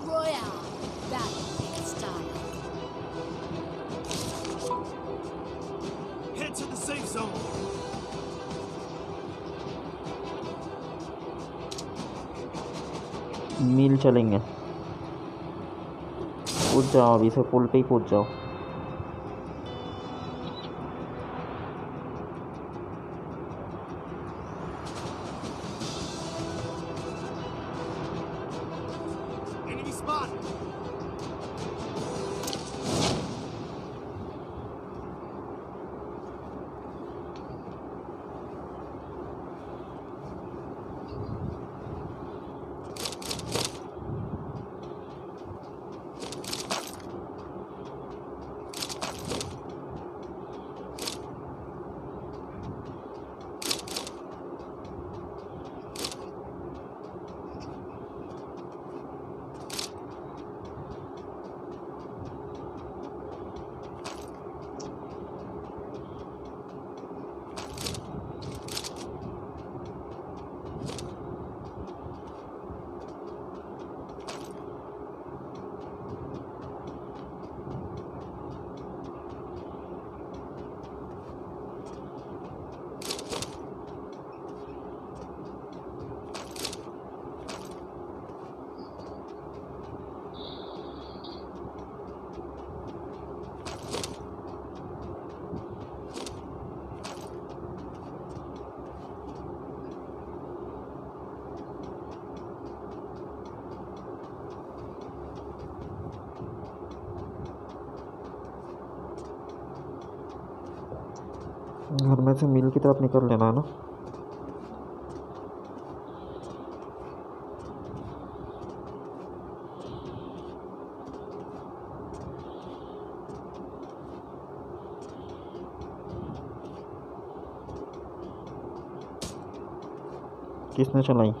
Royale. Battle in style. Head to the safe zone. मील चलेंगे, कूद जाओ अभी से, पुल पे ही कूद जाओ। Enemy spotted. घर में से मिल की तरफ निकल लेना है ना। किसने चलाई?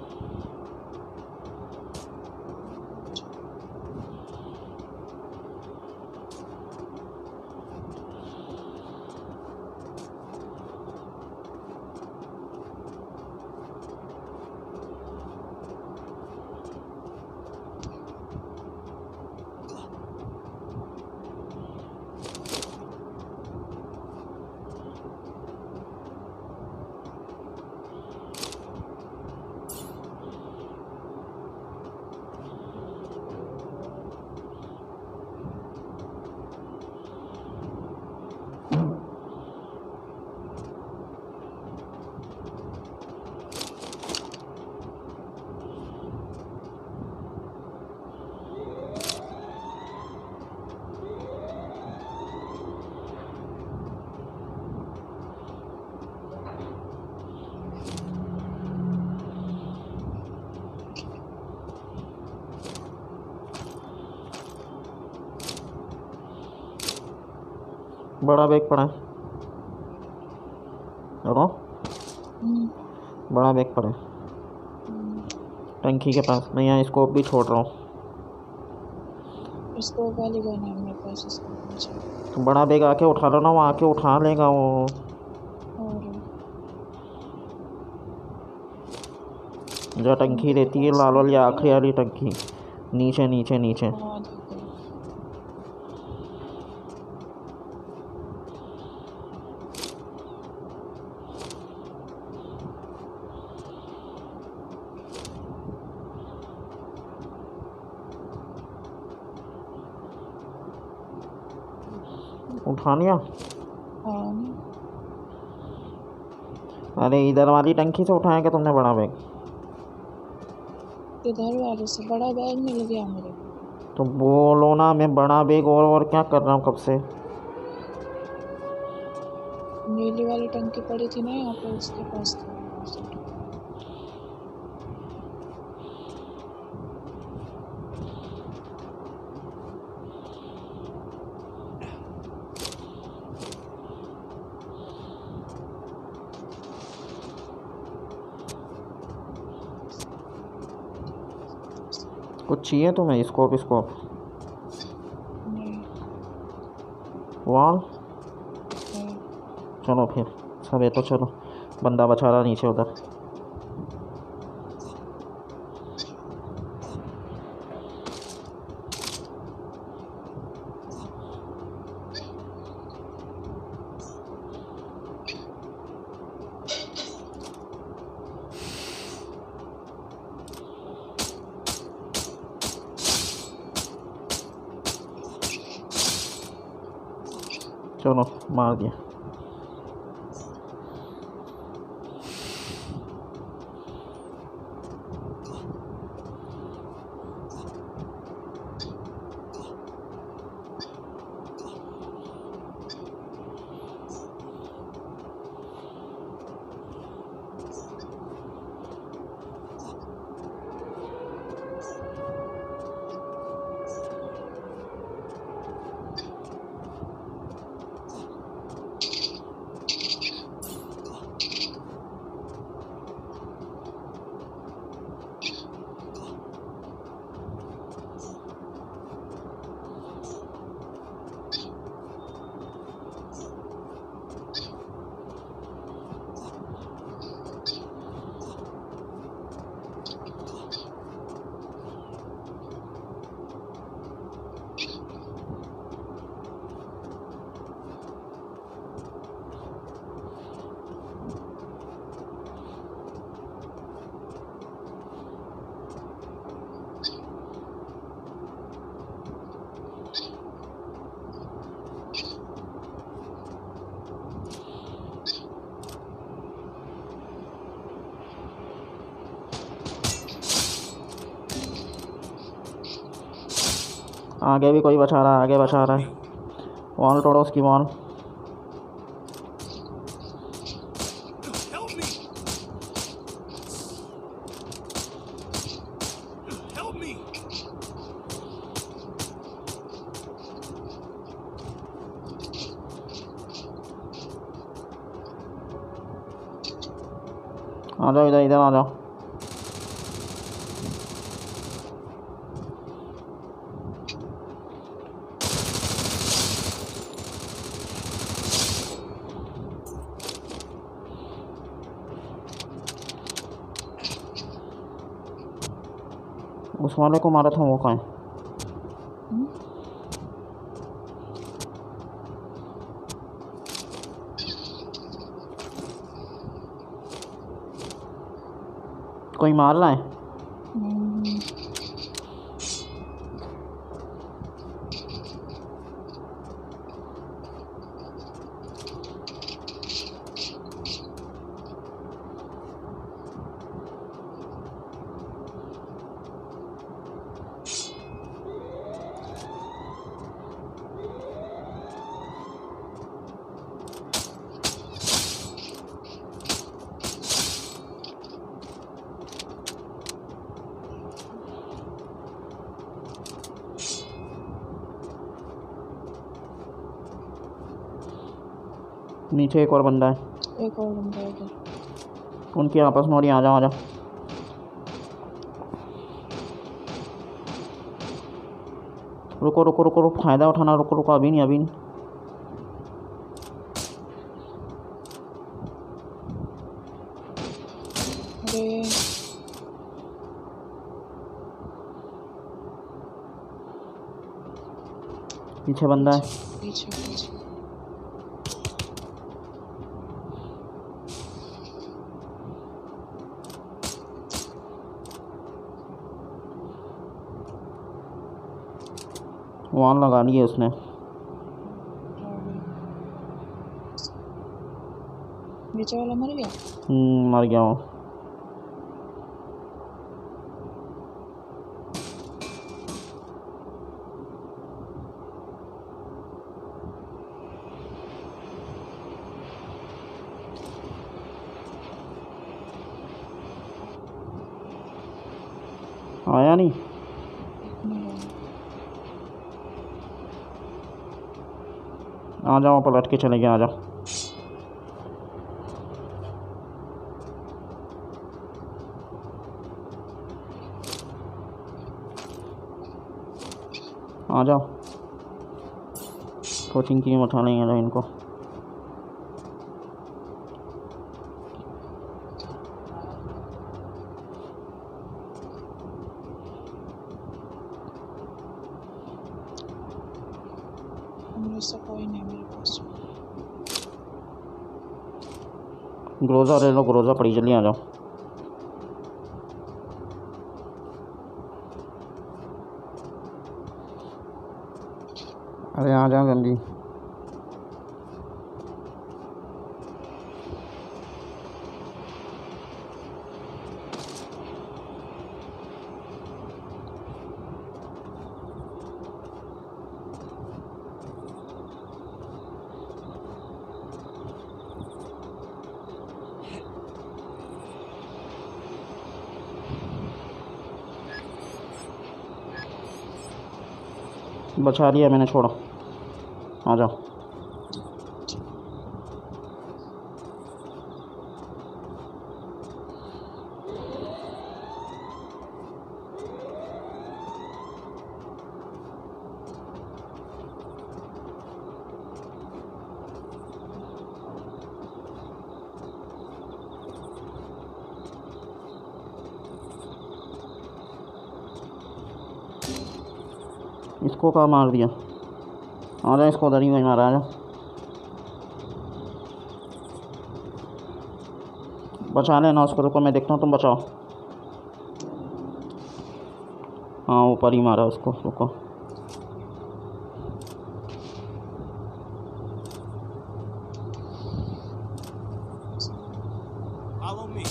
बड़ा बैग पड़ा है, देखो बड़ा बैग पड़ा है टंकी के पास। मैं यहाँ स्कोप भी छोड़ रहा हूँ। इसको वाली गन है मेरे पास, इसको तो बड़ा बैग आके उठा लो ना, वो आके उठा लेगा वो। और जो टंकी रहती है लाल वाली, आखिरी वाली टंकी, नीचे नीचे नीचे। हाँ देखो उठा लिया? हाँ अरे इधर वाली टंकी से उठाया क्या तुमने बड़ा बैग? इधर वाले से बड़ा बैग मिल गया मेरे को। तो बोलो ना, मैं बड़ा बैग और क्या कर रहा हूँ कब से। नीली वाली टंकी पड़ी थी ना यहाँ पे, उसके पास था। कुछ चाहिए तुम्हें? स्कोप स्कोप नहीं वॉल? है। चलो फिर सब है तो चलो, बंदा बचा रहा नीचे उधर। चलो मार दिया। आगे भी कोई बचा रहा है, आगे बचा रहा है। वॉल तोड़ो उसकी wall. Help me! Help me! आ जाओ इधर, इधर आ जाओ। उस वाले को मारा था, वो कहाँ है? कोई मार रहा है? नीचे एक और बंदा है। एक और बंदा है इधर। उनकी आपस में हो रही है। आ जाओ आ जाओ। रुको रुको रुको रुको, फ़ायदा उठाना। रुको रुको, अभी नहीं अभी नहीं। अरे पीछे बंदा है। पीछे पीछे। वॉल लगा ली है उसने। नीचे वाला मर गया। मर गया वो। आया नहीं। आ जाओ, पलट के चले गए। आ जाओ। आ जाओ, कोचिंग की उठा लेंगे जो इनको। ऐसा कोई नहीं मेरे पास। ग्रोजा ले लो, ग्रोजा पड़ी, जल्दी आ जाओ। अरे आ जाओ जल्दी। बचा लिया मैंने, छोड़ो, आ जाओ। इसको कहाँ मार दिया? आ जाए, इसको उधर ही वहीं मारा, आ जाओ। बचा लेना उसको, रुको मैं देखता हूँ, तुम बचाओ। हाँ ऊपर ही मारा उसको, रुको। Follow me.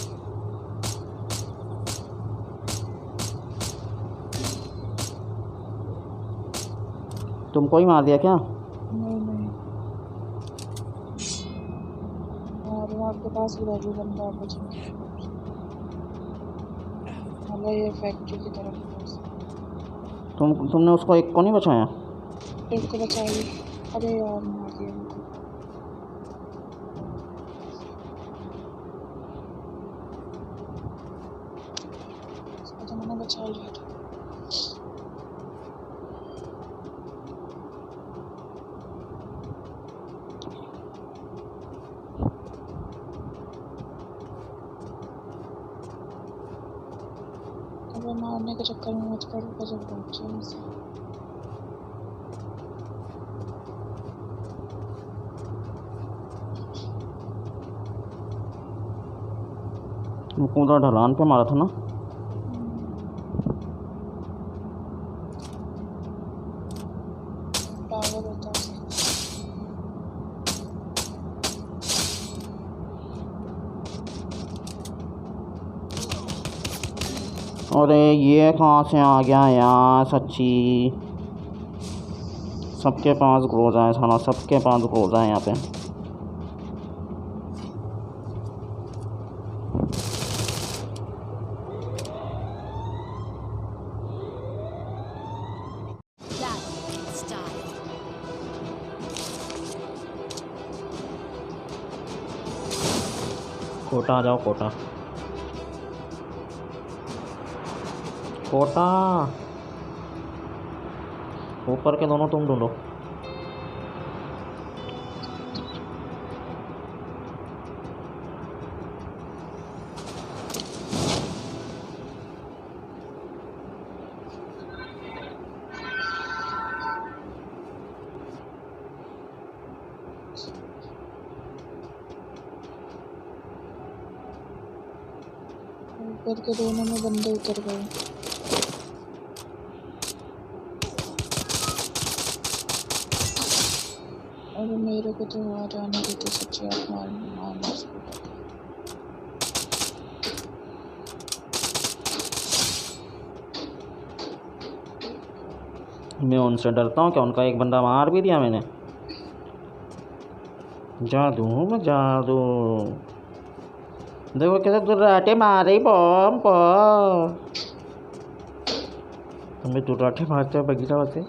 तुमको ही मार दिया क्या? नहीं नहीं, और वो आपके पास भी राजू बंदा बचा, मतलब ये फैक्ट्री की तरफ। तुमने उसको एक को नहीं बचाया? एक को बचाइए। अरे यार मार दिया उनको। उसको तो मैंने बचा लिया था। अब मारने के चक्कर में मत पड़ो, जब पहुंच जाए उसे। तुमको उधर ढलान पे मारा था ना? पागल होता है। अरे ये कहाँ से आ गया यार, सच्ची। सबके पास ग्रोजा है साला, सबके पास ग्रोजा है यहाँ पे। That in style. कोटा आ जाओ, कोटा कोटा। ऊपर के दोनों तुम ढूंढो। ऊपर के दोनों में बंदे उतर गए। और मेरे को तो आ जाने देते, सच्ची आप मारना उसको। मैं उनसे डरता हूँ क्या? उनका एक बंदा मार भी दिया मैंने। जादू में जादू, देखो कैसे दुर्राटे मारे बम पर। हमें दुर्राटे मारते हो बगीचा से।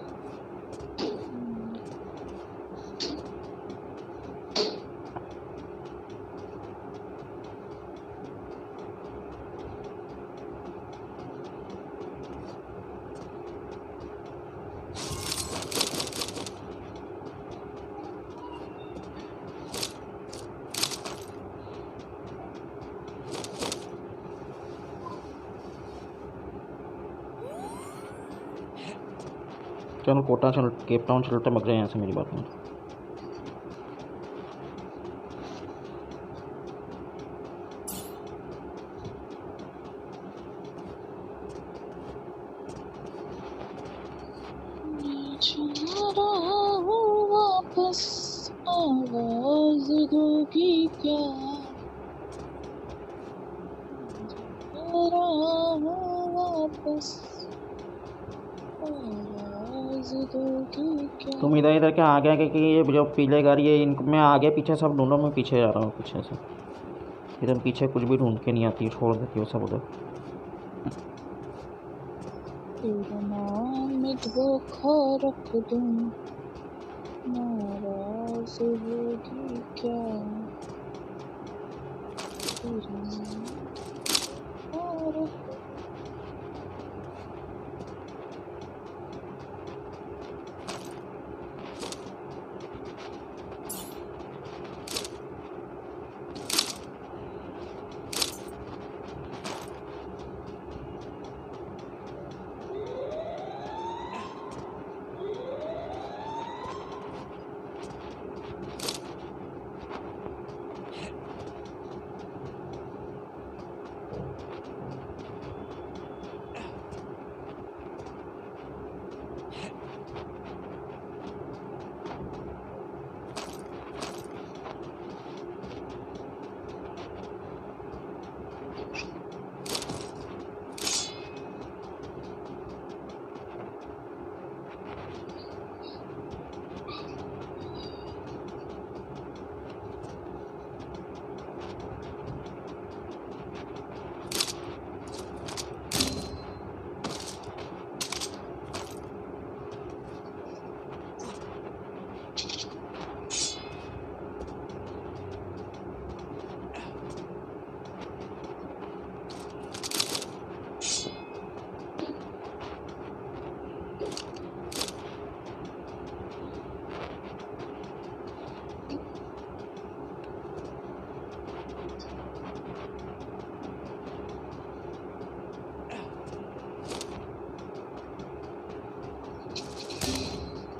चलो कोटा चल, केप टाउन चलते मग जाए यहाँ से, मेरी बात में। वापस आवाज दोगी क्या, वापस तुम इधर इधर के आगे आगे कि ये जो पीले गाड़ी है, इनमें आगे पीछे सब ढूंढो, मैं पीछे जा रहा हूँ पीछे से। इधर पीछे कुछ भी ढूंढ के नहीं आती, छोड़ देती हो सब उधर। तेरा नाम में धोखा रख दूं, नाराज होगी क्या तेरी और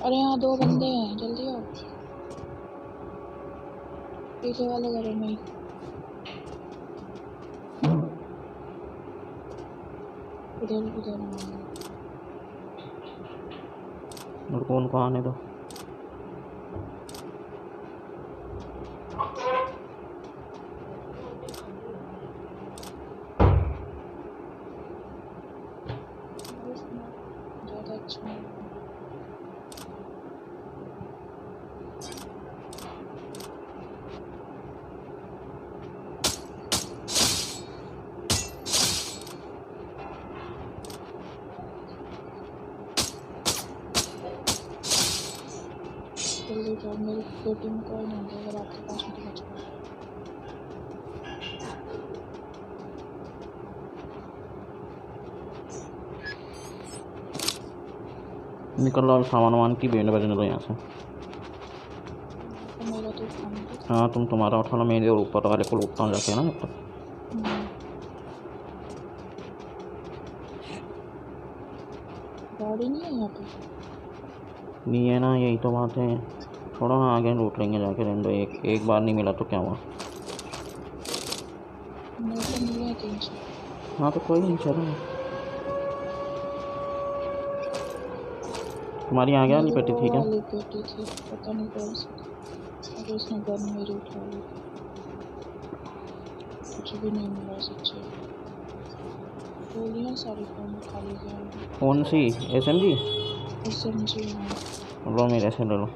अरे यहाँ 2 बंदे हैं, जल्दी आओ। पीछे वाले घरों में उधर रुको उनको आने दो। ज़्यादा अच्छा है। जल्दी जाओ, मेरी पेटी में कोई नहीं है, अगर आपके पास मुझे बच गया। निकल लो सामान वामान की बैंड बजने दो यहाँ से। तो मेरा तो काम है। हाँ तुम्हारा उठा लो, मेरे और ऊपर वाले को लूटता हूँ जाके ना जब तक। गाड़ी नहीं है यहाँ पे। नहीं है ना, यही तो बात है। छोड़ो ना, आगे लूट लेंगे जाके, रहने दो। एक बार नहीं मिला तो क्या हुआ। मेरे को मिले हैं 300। हाँ तो कोई नहीं, चलो। तुम्हारी आगे वाली पेटी ठीक है। वाली पेटी थी, पता नहीं कौन सी। अरे इसने गन मेरी उठा ली, कुछ भी नहीं मिला सच्ची। गोलियाँ सारी कौन उठा ली गया। कौन सी? SMG? SMG हाँ। लो मेरे से ले लो।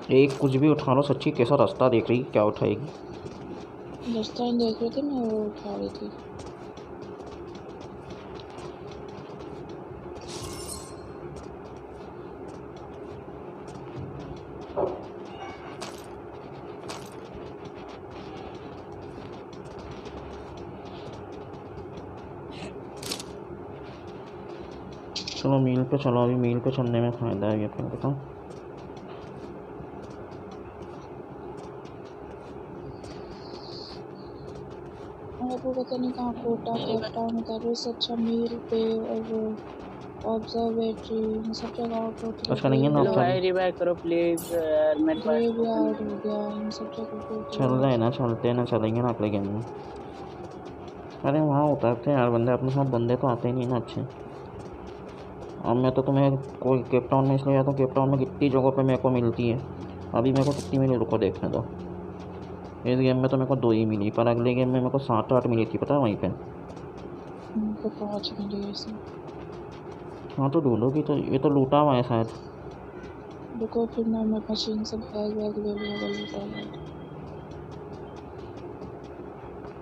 एक कुछ भी उठा लो सच्ची, कैसा रास्ता देख रही, क्या उठाएगी। रास्ता ही देख रहे थे, मैं वो उठा रही थी। चलो मील पे चलो, अभी मील पे चलने में फ़ायदा है, ये अपने बताओ। आपको पता नहीं कहाँ कोटा केप टाउन कर रहे, अच्छा मील पे और ऑब्जर्वेटरी इन सब जगह को अच्छा नहीं है ना, भाई रिवाइव करो प्लीज यार, मेरे पास ग्रेवयार्ड हो गया, इन सब जगह को चल रहे हैं ना, चलते हैं ना, चलेंगे ना अगले गेम में। अरे वहाँ उतरते हैं यार बंदे, अपने साथ बंदे तो आते ही नहीं ना अच्छे। अब मैं तो तुम्हें कोई केप टाउन में इसलिए जाता हूँ, केप टाउन में कितनी जगहों पे मेरे को मिलती है। अभी मेरे को कितनी मिली, रुको देखने दो। इस गेम में तो मेरे को 2 ही मिली, पर अगले गेम में मेरे को 7-8 मिली थी, पता है वहीं पे। उनको 5 मिली ऐसे। हाँ तो ढूंढोगी तो ये तो लूटा हुआ है शायद। रुको फिर मैं मशीन से बैग वैग ले लूँगा गली टॉयलेट।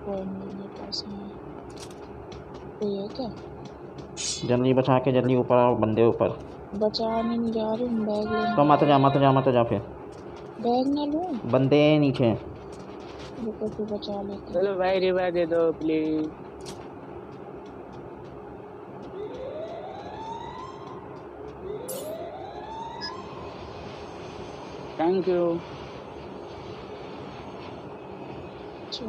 कोई नहीं मेरे पास है। कोई है क्या? जल्दी बचा के जल्दी ऊपर आओ, बंदे ऊपर। बचाने नहीं जा रही हूँ, बैग लेने तो मत जा मत जा मत जा फिर, बैग ना लूँ। बंदे नीचे। रुको फिर बचा लेते हैं। चलो भाई रिवाइव दे दो प्लीज। Thank you. चलो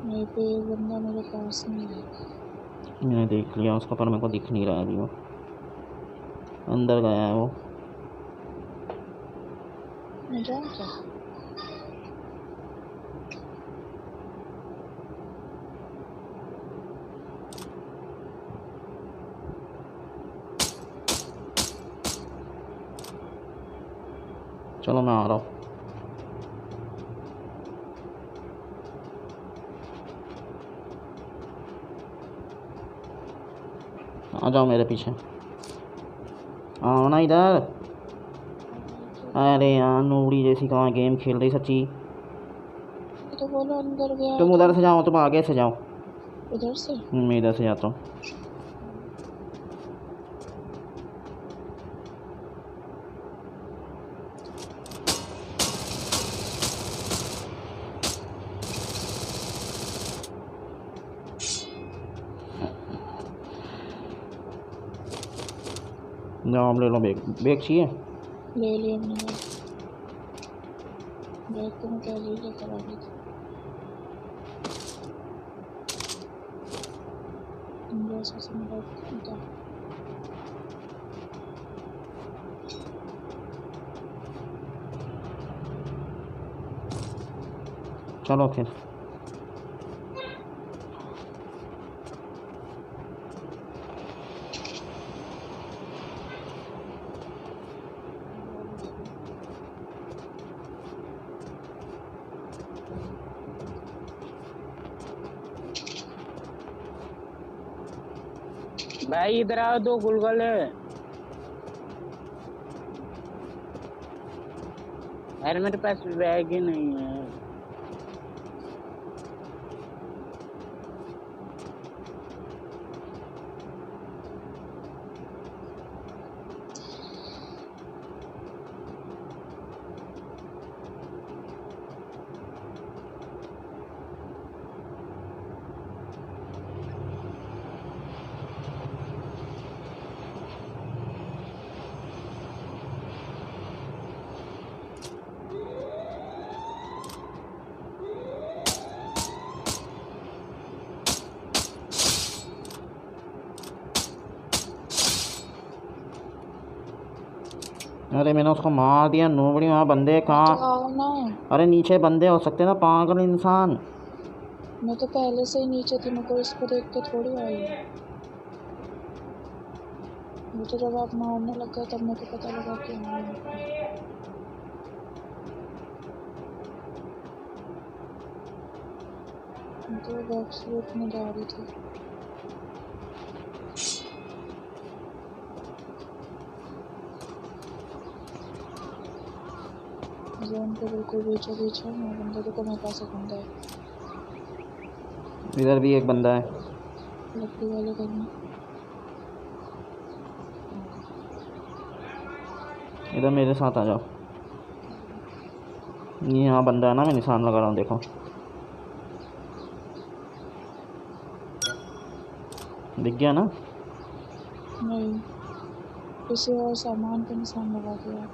मेरे पे एक बंदा मेरे पास नहीं है। मैंने देख लिया उसको पर मेरे को दिख नहीं रहा अभी, वो अंदर गया है वो। मैं जाऊँ क्या? चलो मैं आ रहा हूँ। आ जाओ मेरे पीछे, आओ ना इधर। अरे यार नूबड़ी जैसी कहाँ गेम खेल रही सच्ची। तो बोलो अंदर गया। तुम उधर से जाओ, तुम आगे से जाओ। उधर से? मैं इधर से जाता हूँ। जाओ ले लो बैग, बैग चाहिए? ले लिया मैंने बैग। बैग तो मैं पहले ही लेकर आ गई थी। जैसे से मैं बैग था। चलो फिर भाई इधर आओ, दो गुलगुले। यार मेरे पास बैग ही नहीं है। अरे मैंने उसको मार दिया। नूबड़ी वहाँ बंदे कहाँ? आओ ना। अरे नीचे बंदे हो सकते ना, पागल इंसान। मैं तो पहले से ही नीचे थी, मैं को इसको देख के थोड़ी आई। मुझे जब आप मारने लग गए तब मेरे को पता लगा कि मैं तो बॉक्स में जा रही थी। जोन के बिल्कुल बीचों बीच है। मैं बंदे को मेरे पास एक बंदा है। इधर भी एक बंदा है लकड़ी वाले घर में। इधर मेरे साथ आ जाओ। ये यहाँ बंदा है ना, मैं निशान लगा रहा हूँ, देखो दिख गया ना? नहीं, किसी और सामान पे निशान लगा दिया।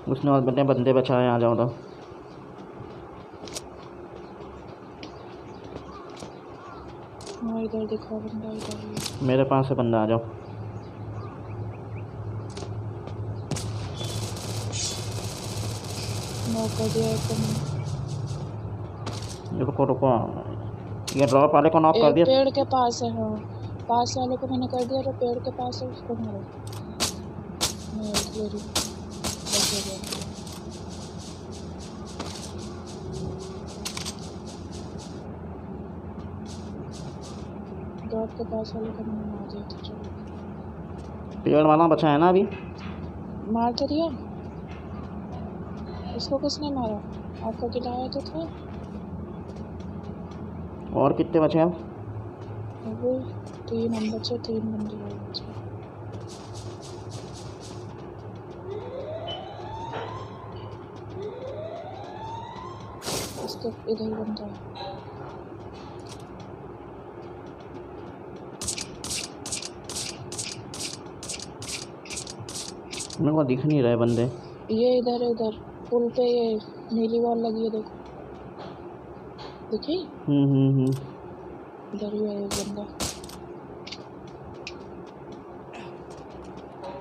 उसने और बंदे बचाए। आ जाओ तो हाँ इधर दिखा बंदा, इधर ही। मेरे पास है बंदा, आ जाओ। मौका दिया एकदम। रुको रुको, ये ड्रॉप वाले को नॉक कर एक दिया। पेड़ के पास है, हाँ पास वाले को मैंने कर दिया, जो पेड़ के पास है उसको मारो। मैं बच गया। ड्रॉप के पास वाले को मैंने मार दिया था। चलो पेड़ वाला बचा है ना अभी? मार तो दिया उसको। किसने मारा? आपका गिलाया तो था। और कितने बचे अब? वो 3 हम बचे, 3 बंदे और बचे। इसके इधर बंदा है। मेरे को दिख नहीं रहे बंदे। ये इधर है, इधर पुल पे ये नीली वॉल लगी है, देखो देखी। इधर ही है एक बंदा।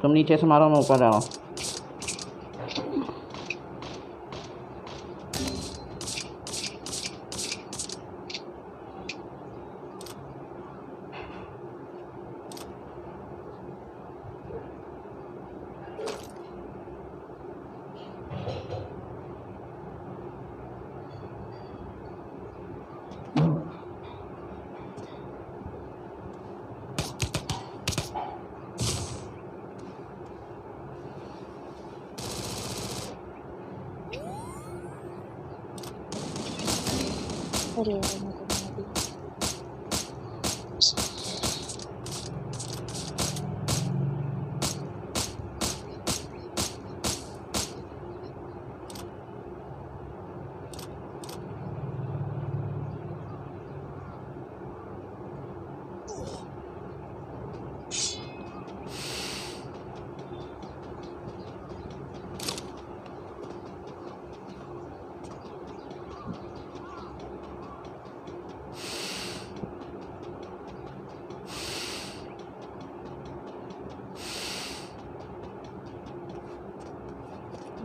तुम नीचे से मारो, मैं ऊपर जा रहा हूँ। अरे यार, मैं तो मार दी।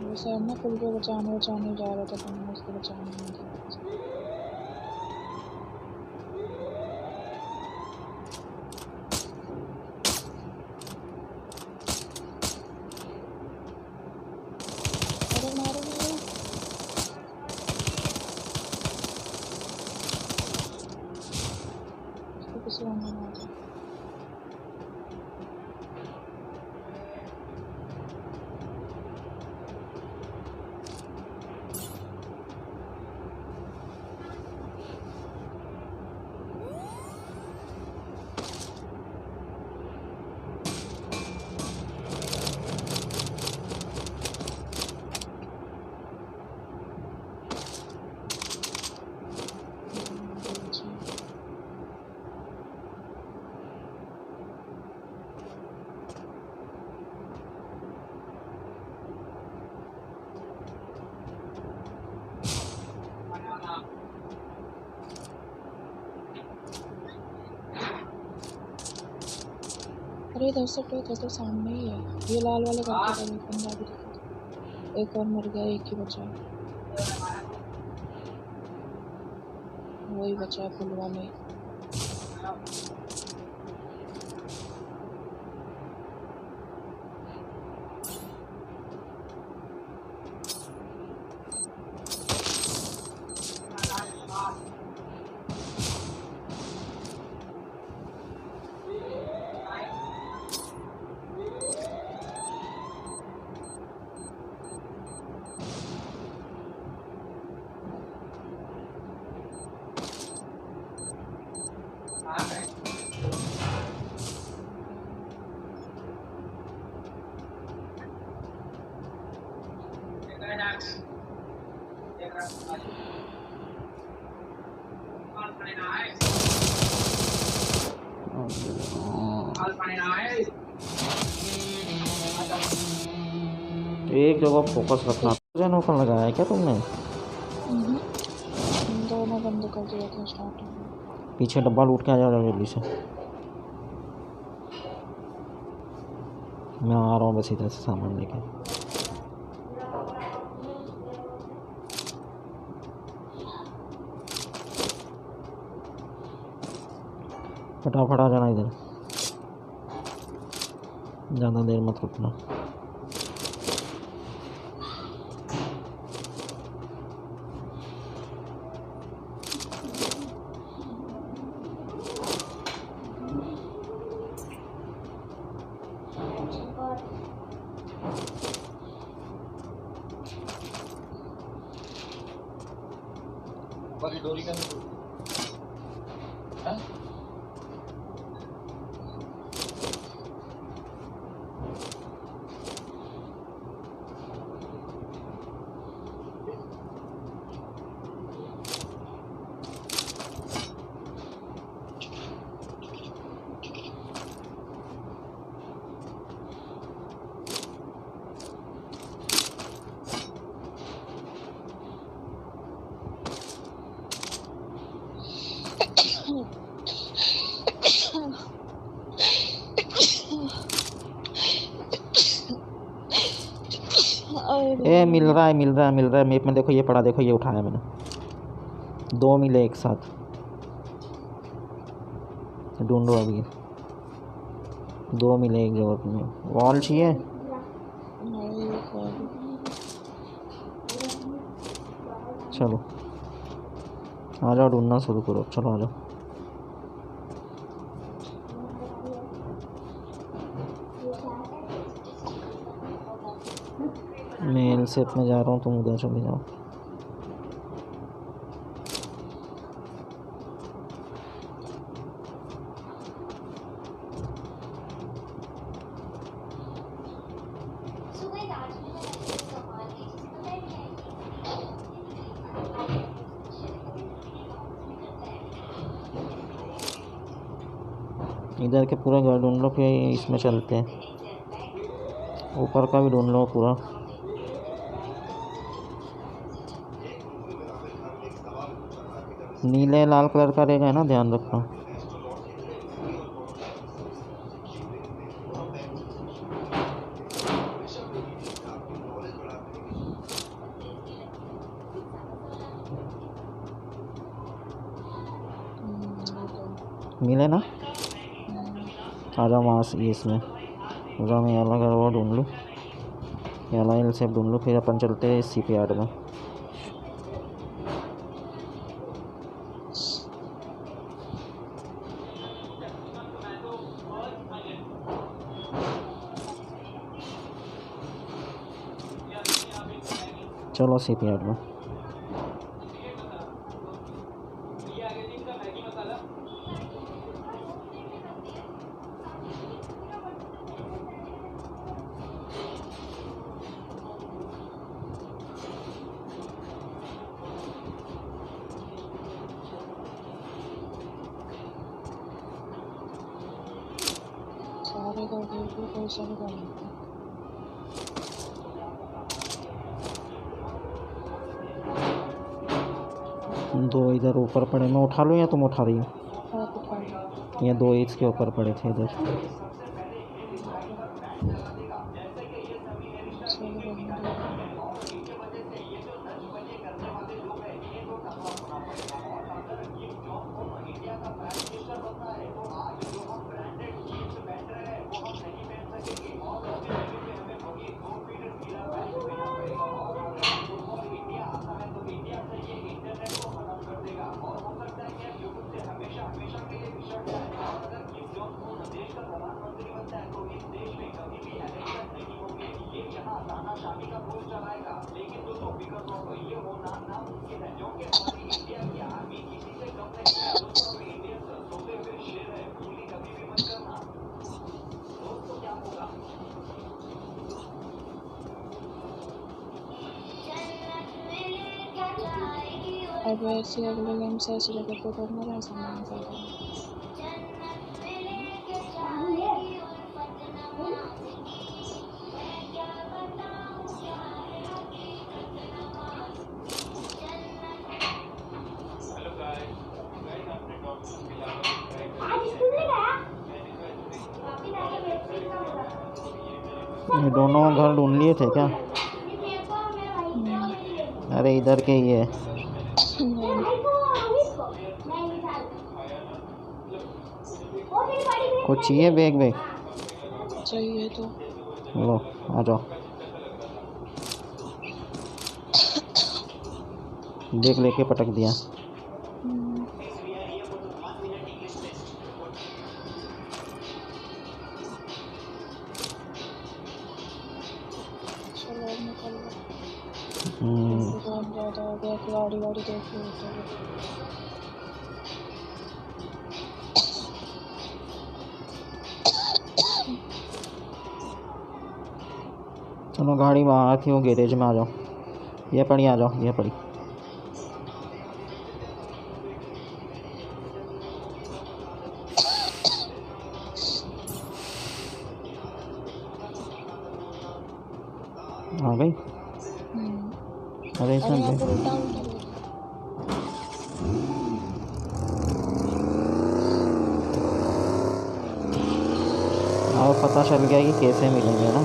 वैसे हम ना पुल को बचाने जा रहा था, तो मैं उसको बचाने नहीं गया। अरे मारो मारो। उसको किसी और ने मारा। अरे इधर से तो इधर तो सामने ही है। ये लाल वाले घर के तरफ बंदा भी दिखा। एक और मर गया, एक ही बचा है। वही बचा है पुल वाले। एक जगह फोकस रखना। नौकर लगाया है क्या तुमने? दोनों बंद कर दिया था स्टार्टिंग में। पीछे डब्बा लूट के आ जाओ जल्दी से। मैं आ रहा हूँ बस इधर से सामान लेके। फटाफट आ जाना इधर, ज़्यादा देर मत रुकना। ए मिल रहा है मैप में देखो, ये पड़ा, देखो ये उठाया मैंने, 2 मिले एक साथ। ढूंढो अभी, 2 मिले एक जगह में। वॉल चाहिए? चलो आ जाओ, ढूंढना शुरू करो, चलो आ जाओ। मैं एल शेप में जा रहा हूँ, तुम उधर चले जाओ। इधर के पूरा घर ढूंढ लो, फिर इसमें चलते हैं। ऊपर का भी ढूंढ लो पूरा। नीले लाल कलर का रहेगा ना, ध्यान रखना। मिले ना? आ जाओ वहाँ से, इसमें पूरा मैं अलग वो ढूंढ लूँ, एल से ढूंढ लूँ, फिर अपन चलते हैं सी पी यार्ड में। चलो सी पी यार्ड में। सारे का देखो, कोई सारे का नहीं। दो इधर ऊपर पड़े, मैं उठा लूँ या तुम उठा रही हो? आप उठाओ। ये 2 इसके ऊपर पड़े थे इधर। अब ऐसे अगले गेम से ऐसे जगह पे करना रहा सामान ज़्यादा। ये दोनों घर ढूंढ लिए थे क्या? अरे इधर के ही है। कुछ चाहिए बैग बैग? चाहिए तो लो आ जाओ, बैग लेके पटक दिया। चलो अब निकल लो। हम्म, दुकान ज़्यादा हो गया, गाड़ी वाड़ी देख लो तो। चलो गाड़ी वहाँ थी, वो गैरेज में आ जाओ। ये पड़ी, आ जाओ, ये पड़ी। आ गई? अरे अरे इसमें यहाँ बैग, पर उल्टा उल्टा बैग। अब पता चल गया कि कैसे मिलेंगे ना।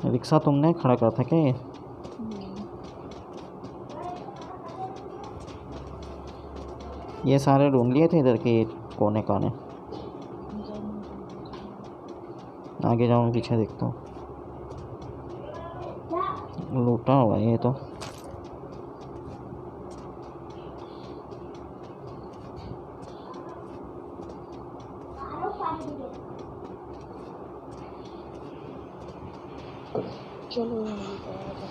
रिक्शा तुमने खड़ा करा था क्या ये? ये सारे ढूंढ लिए थे इधर के कोने काने। आगे जाओ, मैं पीछे देखता हूँ। लूटा हुआ है ये तो। चलो यहाँ भी पाया था।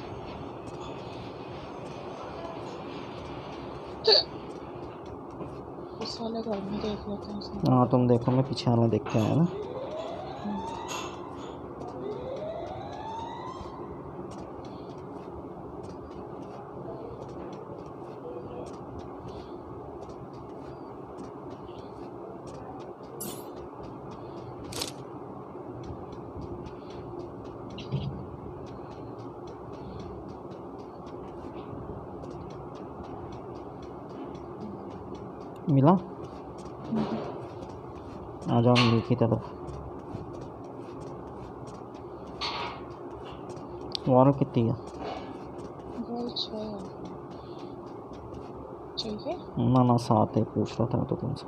इस वाले घर में देख लेते हैं इसमें। हाँ तुम देखो, मैं पीछे वाला देख के आया ना। मिला? आ जाओ मिल की तरफ। वॉल कितनी है? बॉल 6 चाहिए। ना ना 7 है, पूछ रहा था तो तुमसे।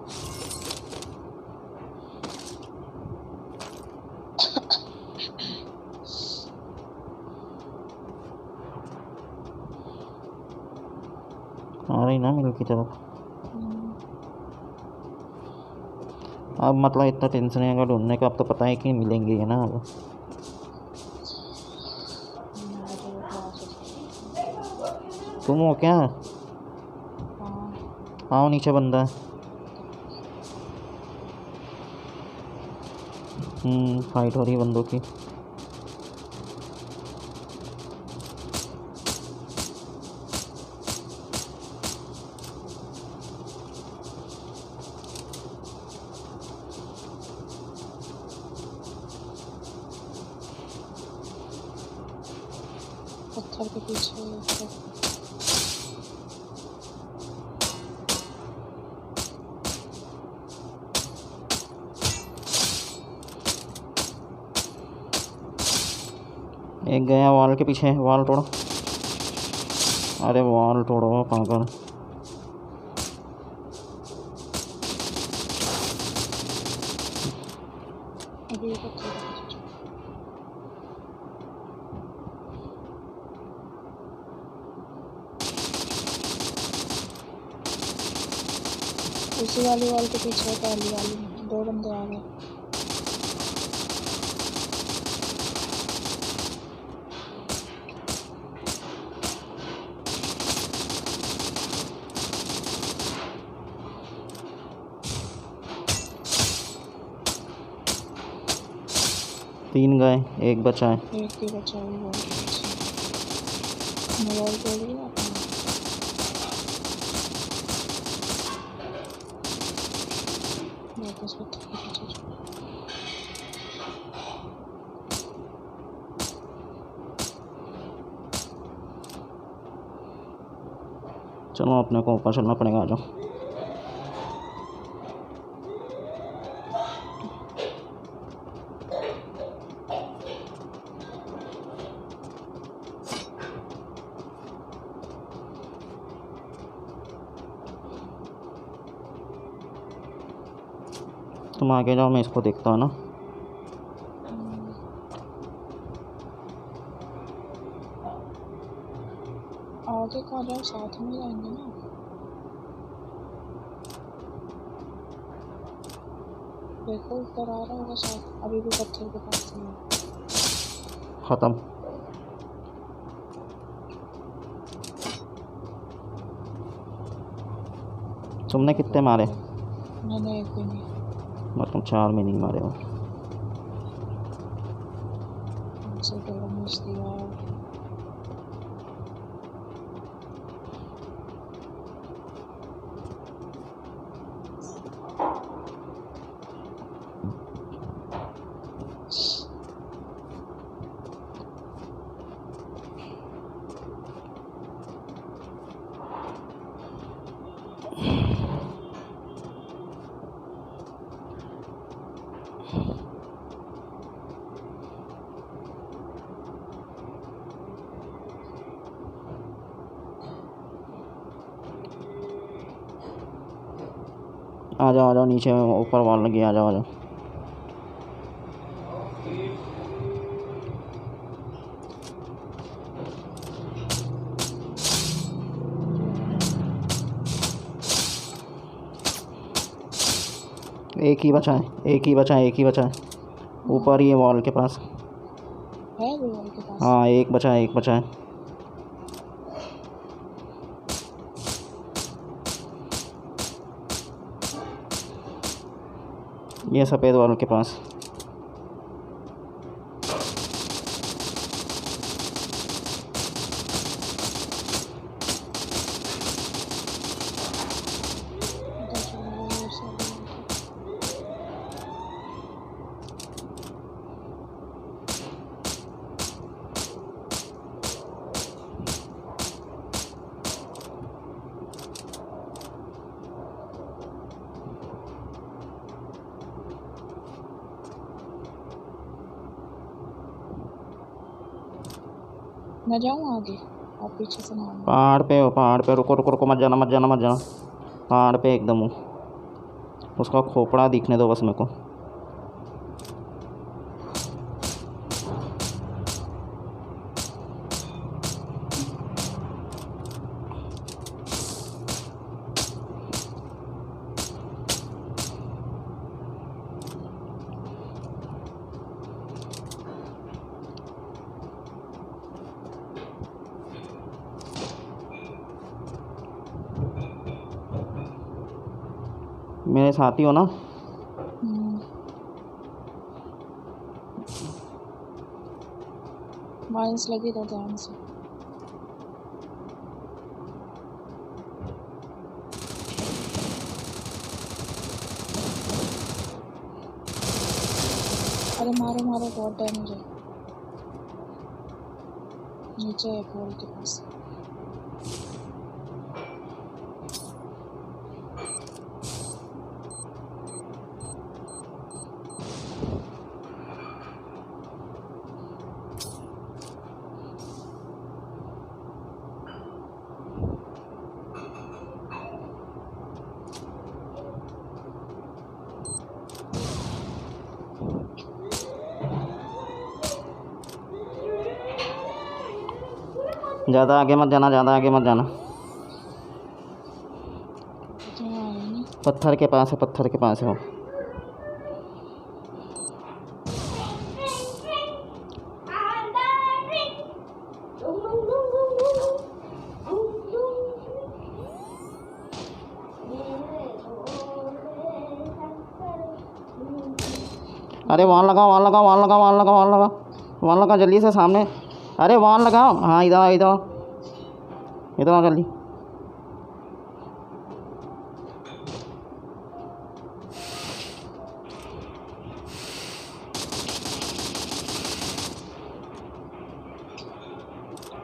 आ रही ना मिल की तरफ। अब मतलब इतना टेंशन नहीं होगा ढूंढने का, अब तो पता है कि मिलेंगे है ना। अब तुम हो क्या? आओ नीचे, बंदा है। फाइट हो रही बंदों की। पत्थर के पीछे एक गया वॉल के पीछे, वॉल तोड़ो। अरे वॉल तोड़ो पागल। अभी ये पत्थर के पीछे। उसी वाली वॉल के पीछे पहली वाली में 2 बंदे आ गए। तीन गए, एक बचा है। एक ही बचा हुआ वॉल के पीछे। मोबाइल तोड़ लिया अपना। वापस पत्थर के पीछे जाओ। चलो अपने को ऊपर चलना पड़ेगा, आ जाओ। तुम आगे जाओ, मैं इसको देखता हूँ ना। आगे कहाँ जाओ, साथ में जाएंगे ना। देखो ऊपर आ रहा होगा शायद, अभी भी पत्थर के पास ही है। ख़त्म। तुमने कितने मारे? मैंने एक भी नहीं। मतलब 4 में नहीं मारे हो। मुझसे डैमेज दिया। आ जाओ नीचे, ऊपर वॉल लगी, आ जाओ। एक ही बचा है ऊपर ही है वॉल के पास। है वो वॉल के पास? हाँ एक बचा है। ये सफ़ेद वॉल के पास। मैं जाऊँ आगे, आप पीछे से मारना। पहाड़ पे रुको, मत जाना। पहाड़ पे एकदम हूँ, उसका खोपड़ा दिखने दो बस मेरे को। मेरे साथी हो ना? माइंस लगी तो ध्यान से। अरे मारो बहुत डैमेज है। नीचे है पोल के पास। ज़्यादा आगे मत जाना। पत्थर के पास है वो। अरे वॉल लगा जल्दी से सामने। अरे वॉल लगाओ। हाँ इधर आओ जल्दी।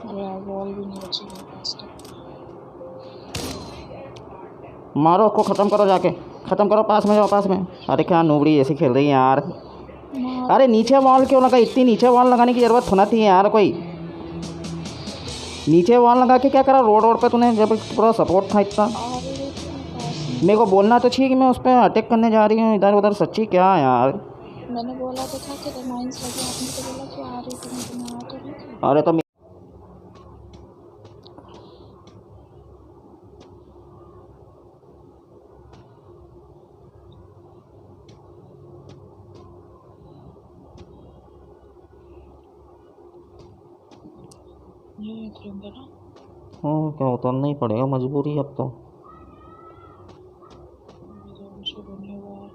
अरे यार वॉल भी नहीं बची मेरे पास तो। मारो उसको, ख़त्म करो जाके, ख़त्म करो, पास में जाओ, पास में। अरे क्या नूबड़ी ऐसी खेल रही है यार। मार अरे नीचे वॉल क्यों लगा, इतनी नीचे वॉल लगाने की ज़रूरत होना थी यार। कोई नीचे वॉल लगा के क्या करा रोड रोड पे तूने, जब पूरा सपोर्ट था इतना। आ रही थी मैं पास में। मेरे को बोलना तो चाहिए कि मैं उस पर अटैक करने जा रही हूँ इधर उधर। सच्ची क्या यार। मैंने बोला तो था कि माइंस लगे, आपने तो बोला कि आ रही थी, मैं तो आ तो रही थी। अरे तो ये करेंगे ना। क्या उतरना ही पड़ेगा, मजबूरी है अब तो। जोन से बने हुआ है।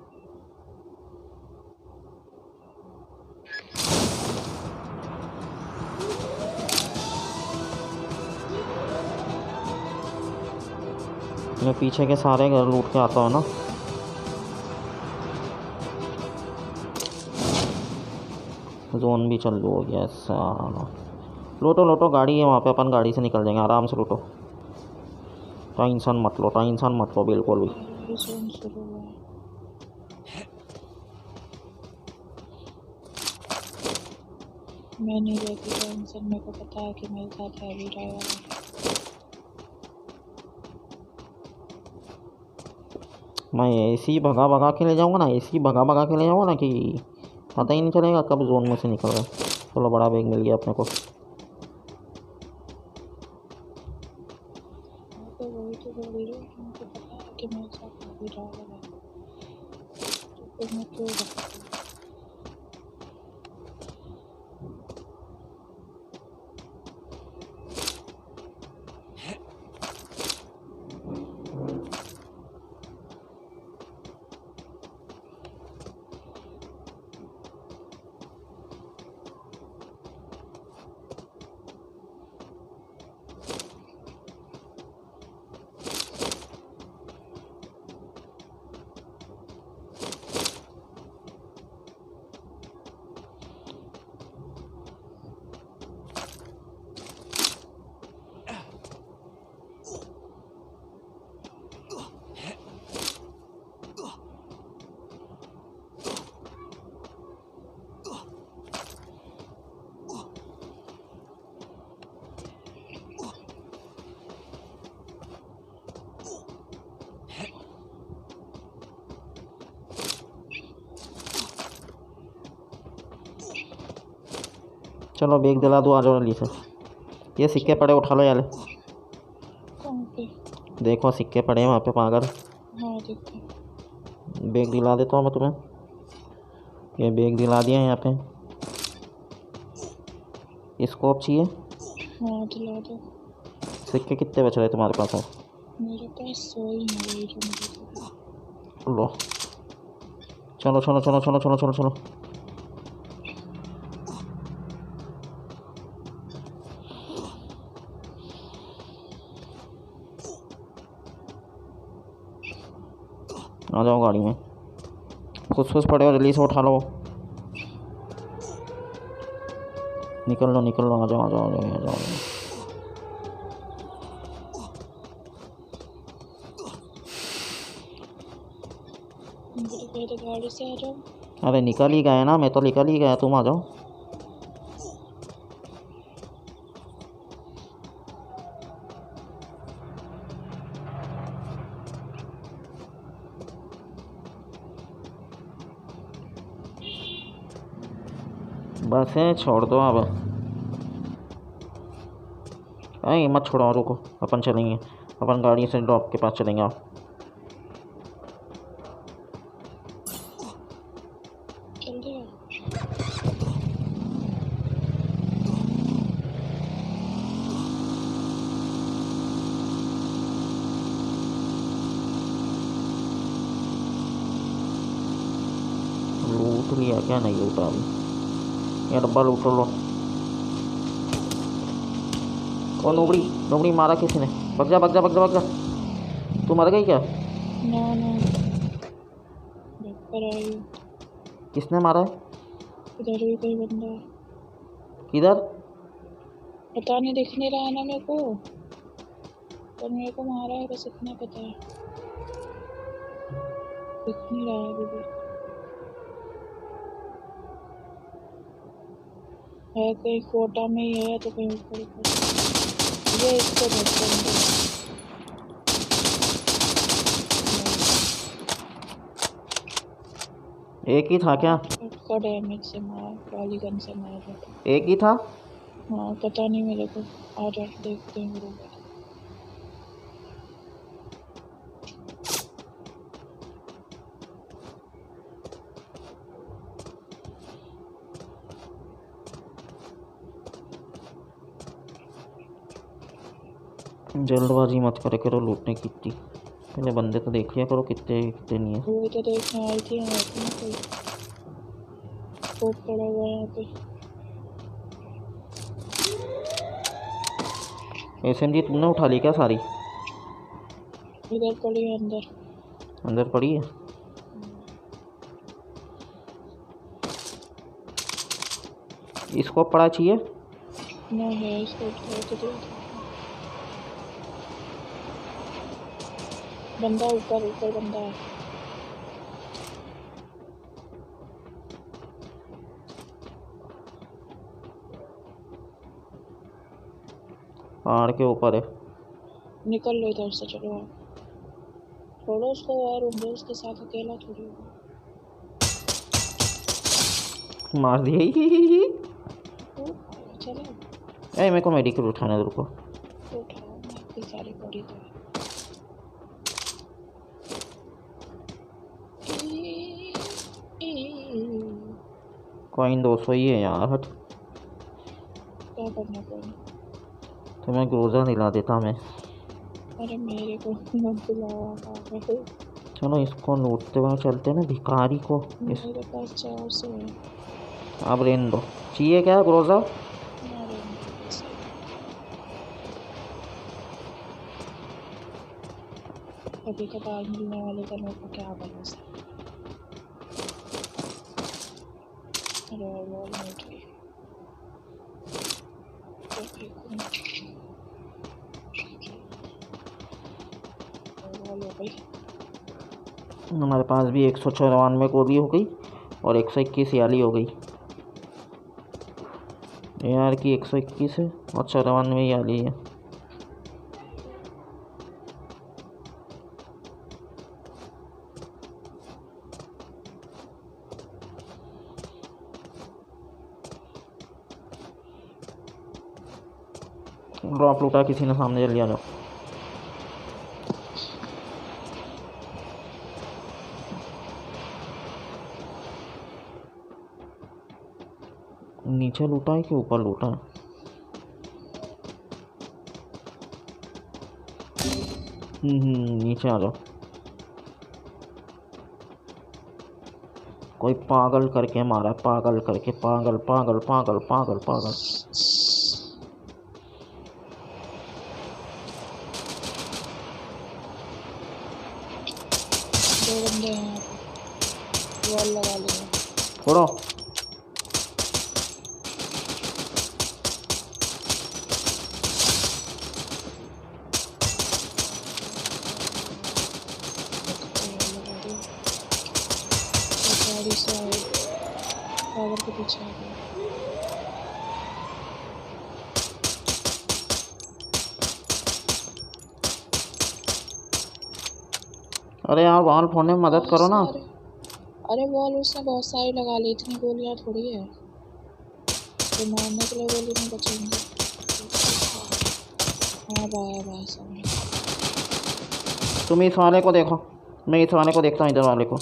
मैं पीछे के सारे घर लूट के आता हूँ ना। जोन भी चालू हो गया साला। लूटो लूटो, गाड़ी है वहाँ पे, अपन गाड़ी से निकल जाएंगे आराम से। लूटो, टेंशन मत लो, टेंशन मत लो बिल्कुल भी। ये जोन शुरू हुआ है। मैं नहीं रहती टेंशन, मेरे को पता है कि मेरे साथ हैवी ड्राइवर है। मैं ऐसी भगा भगा के ले जाऊँगा ना, ऐसी भगा भगा के ले जाऊँगा ना कि पता ही नहीं चलेगा कब जोन में से निकल रहा है। चलो बड़ा बैग मिल गया अपने को। मैं तो वही तो बोल रही हूँ कि मुझे पता है कि मेरे साथ हैवी ड्राइवर है, तो फिर मैं क्यों रखती हूँ। चलो बैग दिला दो, आ जाओ जल्दी से। ये सिक्के पड़े उठा लो यार। कहाँ पे? देखो सिक्के पड़े हैं वहाँ पे पागल। हाँ देखो। बैग दिला देता हूँ मैं तुम्हें, ये बैग दिला दिया है यहाँ पे। स्कोप चाहिए? हाँ दिला दो। सिक्के कितने बच रहे तुम्हारे पास? है मेरे पास 100 ही है, वही जो मुझे चाहिए। लो, चलो चलो चलो चलो चलो चलो चलो। आ जाओ गाड़ी में, फुस फुस पड़े हो जल्दी से उठा लो। निकल लो निकल लो, आ जाओ आ जाओ आ जाओ आ जाओ। मुझे तो पहले गाड़ी से आ जाओ। अरे निकल ही गए ना, मैं तो निकल ही गया, तुम आ जाओ। बस है, छोड़ दो अब। अरे मत छोड़ो, रुको, अपन चलेंगे, अपन गाड़ी से ड्रॉप के पास चलेंगे। आओ जल्दी आओ। लूट लिया क्या? नहीं लूटा अभी। ये डब्बा लूट लो। ओ नोबड़ी नोबड़ी मारा किसी ने, भग जा भग जा भग जा भग जा। तू मर गई क्या? ना ना, बैक पर आई हूँ। किसने मारा है? इधर भी कोई बंदा है, किधर? पता नहीं, दिख नहीं रहा है ना मेरे को। पर मेरे को मारा है बस इतना पता है, दिख नहीं रहा है अभी भी। है कहीं कोटा में ही है तो कहीं ऊपर ऊपर ये इसको धक्का नहीं। एक ही था क्या? उसका डैमेज से मारा, पॉलीगन से मारा था। एक ही था? हाँ पता नहीं मेरे को, आ जा देखते हैं बरोबर। जल्दबाजी मत करे करो लूटने की इतनी, पहले बंदे तो देख लिया करो कितने कितने नहीं है। वो तो देखने आई थी यहाँ पे ना कोई स्कोप पड़ा हुआ है यहाँ पे। एसएमजी तुमने उठा ली क्या सारी? इधर पड़ी है अंदर। अंदर पड़ी है? इसको पड़ा चाहिए ना है इसको उठा के दे। बंदा ऊपर ऊपर बंदा है। पहाड़ के ऊपर है। निकल लो इधर से, चलो आप छोड़ो उसको और होंगे उसके साथ, अकेला थोड़ी होगा। मार दिया ही। चलो ए मेरे को मेडिकल उठाने दो, रुको। तो उठाओ ना, इतनी सारी पड़ी तो है। कॉइन 200 ही है यार, हट। क्या करना पड़ेगा? तुम्हें ग्रोजा दिला देता मैं। अरे मेरे को मत दिलाओ। चलो इसको लूटते हुए चलते हैं ना भिखारी को। मेरे पास 400 है। अब रेन दो। चाहिए क्या ग्रोजा? अरे कभी कभार मिलने वाले का मेरे को क्या भरोसा। अरे वो नहीं गई। हमारे पास भी 194 गोली हो गई और 121 याली हो गई। AR की 121 है और 94 याली है। ड्रॉप लूटा किसी ने, सामने जल्दी आ जाओ। नीचे लूटा है कि ऊपर लूटा है? नीचे आ जाओ। कोई पागल करके मारा, पागल करके, पागल पागल पागल पागल पागल। दो बंदे हैं यहाँ पे, वॉल लगा लिया। छोड़ो। गाड़ी से आए, टावर के पीछे आ गए। अरे यार वॉल फोड़ने में मदद करो ना। अरे वॉल उसने बहुत सारी लगा ली, इतनी गोलियां थोड़ी है तो मारने के लिए गोली नहीं बचेंगे। हाँ भाई भाई सामने। तुम इस वाले को देखो, मैं इस वाले को देखता हूँ, इधर वाले को।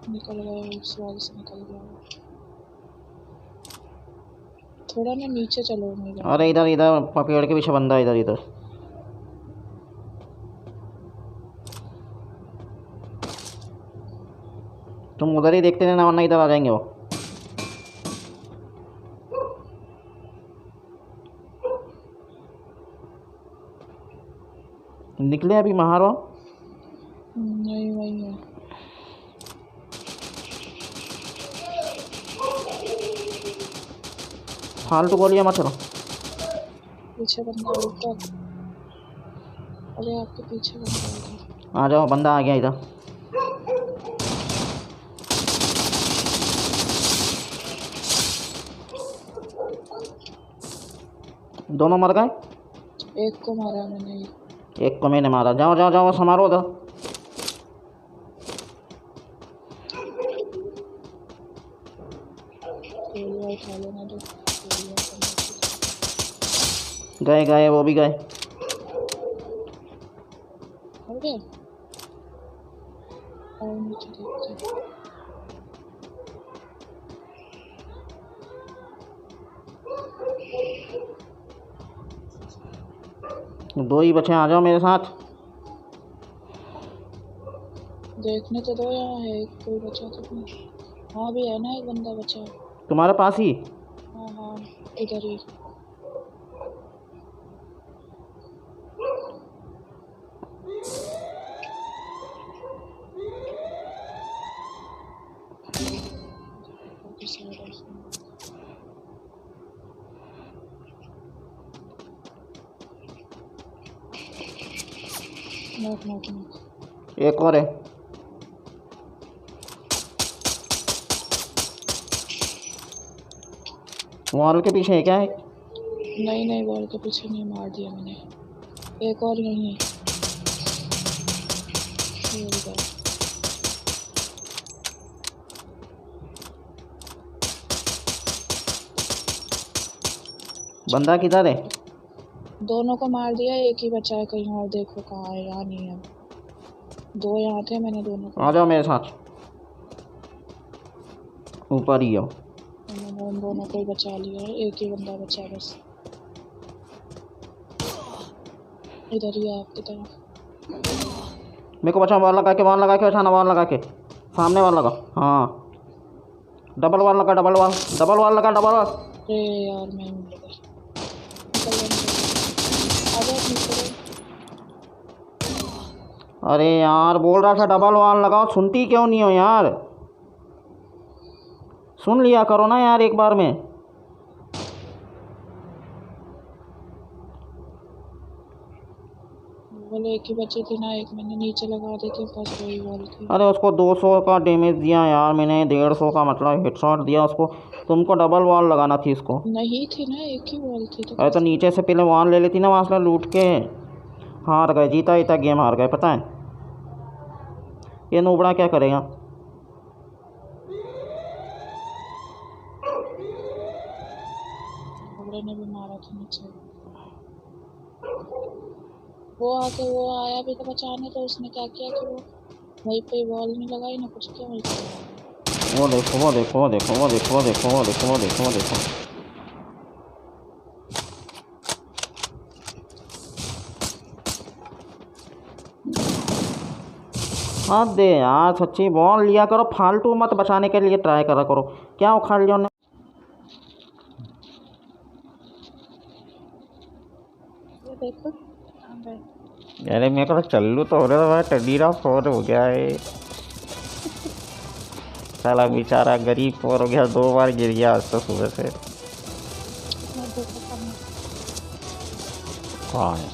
निकल गए, उस वाले से निकल गया। थोड़ा ना नीचे चलो मेरा। अरे इधर इधर पेड़ के पीछे बंदा है, इधर इधर। तुम उधर ही देखते रहना वरना इधर आ जाएंगे वो। निकले अभी महारो? नहीं वही है। फालतू गोलियां मत चलो। पीछे बंदा ऊपर। अरे आपके पीछे बंदा उधर। आ जाओ, बंदा आ गया इधर। दोनों मर गए। एक को मारा मैंने। एक को मैंने मारा। जाओ जाओ जाओ, समारो उधर। गोलियां उठा लेना जो गोलियां करना। गए गए, वो भी गए। हो गया। और नीचे देखते हैं। दो ही बचे, आ जाओ मेरे साथ। देखने तो दो, यहाँ है एक, कोई बचा तो नहीं। हाँ भी है ना, एक बंदा बचा है। तुम्हारे पास ही? हाँ हाँ, इधर ही। नोक नोक नोक। एक और है। वॉल के पीछे है क्या है? नहीं नहीं, वॉल के पीछे नहीं, मार दिया मैंने। एक और यहीं है। ये इधर। बंदा किधर है? दोनों को मार दिया, एक ही बचा है। कहीं और देखो कहाँ है। यहाँ नहीं है। दो यहाँ थे, मैंने दोनों को। आ जाओ मेरे साथ, ऊपर ही आओ। मैंने उन दोनों को ही बचा लिया है, एक ही बंदा बचा है बस। इधर ही है आपकी तरफ। मेरे को बचाओ। वॉल लगा के, वॉल लगा के बचाना, वॉल लगा के। सामने वॉल लगा। हाँ, डबल वॉल लगा, डबल वॉल, डबल वॉल लगा, डबल वॉल। अरे यार मैं मिल गई। आ जाओ नीचे। अरे यार, बोल रहा था डबल वॉल लगाओ, सुनती क्यों नहीं हो यार? सुन लिया करो ना यार एक बार में। बोले एक ही बची थी ना, एक मैंने नीचे लगा दी थी, बस वही वॉल थी। अरे उसको 200 का डैमेज दिया यार मैंने, 150 का मतलब हेडशॉट दिया उसको। तुमको डबल वॉल लगाना थी इसको। नहीं थी ना, एक ही वॉल थी तो। अरे तो नीचे से पहले वॉल ले लेती ना, वहाँ से लूट के। हार गए, जीता जीता गेम हार गए, पता है। ये नूबड़ा क्या करेगा? घोड़े ने भी मारा था नीचे। वो आके वो आया भी तो बचाने, तो उसने क्या किया कि वो वहीं पे वॉल नहीं लगाई ना कुछ किया, वहीं पे। वो देखो वो देखो वो देखो वो देखो वो देखो वो देखो वो देखो वो देखो। हाँ दे यार, सच्ची बॉल लिया करो, फालतू मत बचाने के लिए ट्राई करा करो। क्या उखाड़ लिया उन्हें? ये देखो। अरे मेरे को तो चल्लू तो हो रहा था भाई, टडीरा फोर हो गया है। साला बेचारा गरीब फोर हो गया, 2 बार गिर गया आज तो सुबह से। कौन है?